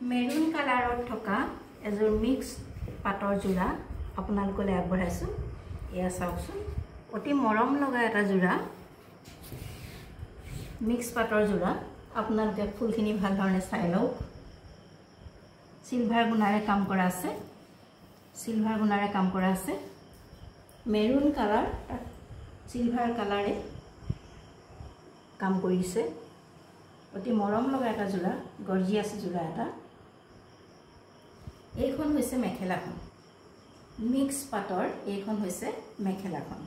Maroon কালাৰত থকা এযোৰ মিক্স পাটৰ যোৰা আপোনালোকলৈ আগবঢ়াইছোঁ। এয়া চাওকচোন, অতি মৰম লগা এটা যোৰা মিক্স পাটৰ যোৰা। আপোনালোকে ফুলখিনি ভাল ধৰণে চাই লওক। সিলভাৰ গুণাৰে কাম কৰা আছে, সিলভাৰ গুণাৰে কাম কৰা আছে। মেৰুন কালাৰ সিলভাৰ কালাৰে কাম কৰিছে। অতি মৰম লগা এটা যোৰা, গৰ্জিয়াছ যোৰা এটা। এইখন হৈছে মেখেলাখন, মিক্স পাটৰ এইখন হৈছে মেখেলাখন।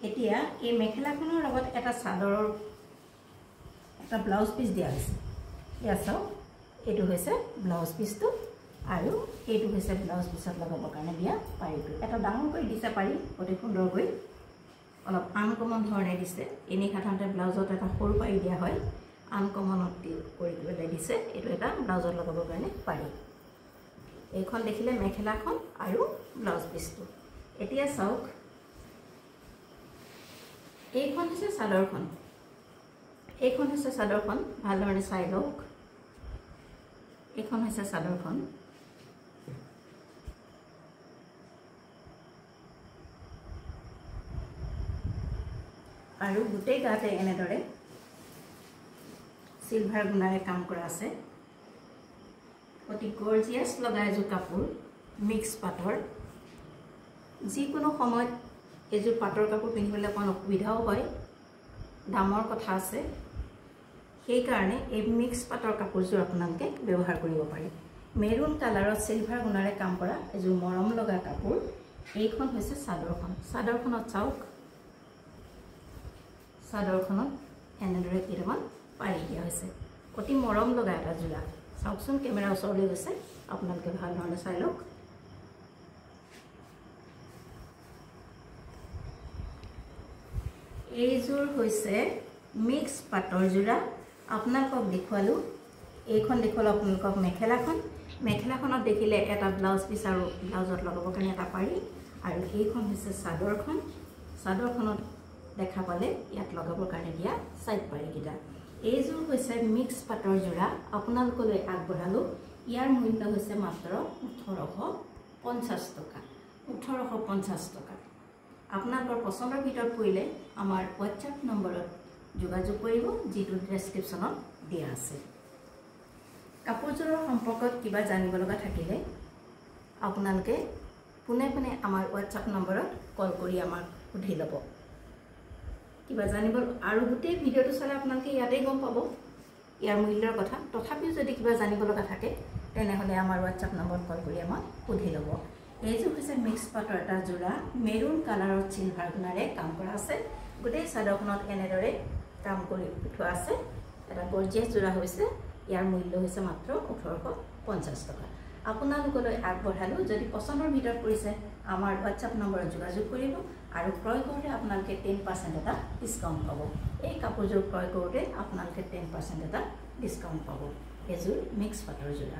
এতিয়া এই মেখেলাখনৰ লগত এটা চাদৰৰ এটা ব্লাউজ পিচ দিয়া হৈছে। এয়া চাওক, এইটো হৈছে ব্লাউজ পিচটো আৰু এইটো হৈছে ব্লাউজ পিচত লগাবৰ কাৰণে দিয়া পাৰিটো। এটা ডাঙৰকৈ দিছে পাৰি, অতি সুন্দৰকৈ অলপ আনকমন ধৰণে দিছে। এনেই সাধাৰণতে ব্লাউজত এটা সৰু পাৰি দিয়া হয়, আনকমনত কৰি পেলাই দিছে। এইটো এটা ব্লাউজত লগাবৰ কাৰণে পাৰি। এইখন দেখিলে মেখেলাখন আৰু ব্লাউজ পিচটো। এতিয়া চাওক, এইখন হৈছে চাদৰখন, এইখন হৈছে চাদৰখন। ভাল ধৰণে চাই লওক, এইখন হৈছে চাদৰখন। আৰু গোটেই গাতে এনেদৰে সিলভাৰ গুণাৰে কাম কৰা আছে। অতি গৰ্জিয়াছ লগা এযোৰ কাপোৰ, মিক্স পাটৰ। যিকোনো সময়ত এযোৰ পাটৰ কাপোৰ পিন্ধিবলৈ অকণ অসুবিধাও হয়, দামৰ কথা আছে। সেইকাৰণে এই মিক্স পাটৰ কাপোৰযোৰ আপোনালোকে ব্যৱহাৰ কৰিব পাৰে। মেৰুন কালাৰত সিলভাৰ গুণাৰে কাম কৰা এযোৰ মৰম লগা কাপোৰ। এইখন হৈছে চাদৰখন। চাদৰখনত চাওক, চাদৰখনত এনেদৰে কেইটামান পাৰি দিয়া হৈছে। অতি মৰম লগা এটা যোৰা। চাওকচোন, কেমেৰা ওচৰলৈ গৈছে, আপোনালোকে ভাল ধৰণে চাই লওক। এইযোৰ হৈছে মিক্স পাটৰ যোৰা। আপোনালোকক দেখুৱালোঁ, এইখন দেখুৱালোঁ আপোনালোকক মেখেলাখন। মেখেলাখনত দেখিলে এটা ব্লাউজ পিচ আৰু ব্লাউজত লগাবৰ কাৰণে এটা পাৰি। আৰু এইখন হৈছে চাদৰখন। চাদৰখনত দেখা পালে ইয়াত লগাবৰ কাৰণে দিয়া চাইড পাৰিকেইটা। এইযোৰ হৈছে মিক্স পাটৰ যোৰা, আপোনালোকলৈ আগবঢ়ালোঁ। ইয়াৰ মূল্য হৈছে মাত্ৰ 1850 টকা। 1850 টকা। আপোনালোকৰ পচন্দৰ ভিতৰত পৰিলে আমাৰ হোৱাটছএপ নম্বৰত যোগাযোগ কৰিব, যিটো ডেছক্ৰিপশ্যনত দিয়া আছে। কাপোৰযোৰৰ সম্পৰ্কত কিবা জানিব লগা থাকিলে আপোনালোকে পোনে পোনে আমাৰ হোৱাটছএপ নম্বৰত কল কৰি আমাক সুধি ল'ব। কিবা জানিব, আৰু গোটেই ভিডিঅ'টো চালে আপোনালোকে ইয়াতেই গম পাব ইয়াৰ মূল্যৰ কথা। তথাপিও যদি কিবা জানিব লগা থাকে তেনেহ'লে আমাৰ হোৱাটছএপ নম্বৰত কল কৰি আমাক সুধি ল'ব। এইযোৰ হৈছে মিক্স পাটৰ এটা যোৰা, মেৰুন কালাৰত সিলভাৰ গুণাৰে কাম কৰা আছে। গোটেই চাদৰখনত এনেদৰে কাম কৰি থোৱা আছে। এটা গৰ্জিয়াছ যোৰা হৈছে। ইয়াৰ মূল্য হৈছে মাত্ৰ 1850 টকা। আপোনালোকলৈ আগবঢ়ালোঁ। যদি পচন্দৰ ভিতৰত পৰিছে আমাৰ হোৱাটছএপ নম্বৰত যোগাযোগ কৰিব, আৰু ক্ৰয় কৰোঁতে আপোনালোকে 10% এটা ডিছকাউণ্ট পাব। এই কাপোৰযোৰ ক্ৰয় কৰোঁতে আপোনালোকে 10% এটা ডিছকাউণ্ট পাব। এযোৰ মিক্স পাটৰ যোৰা।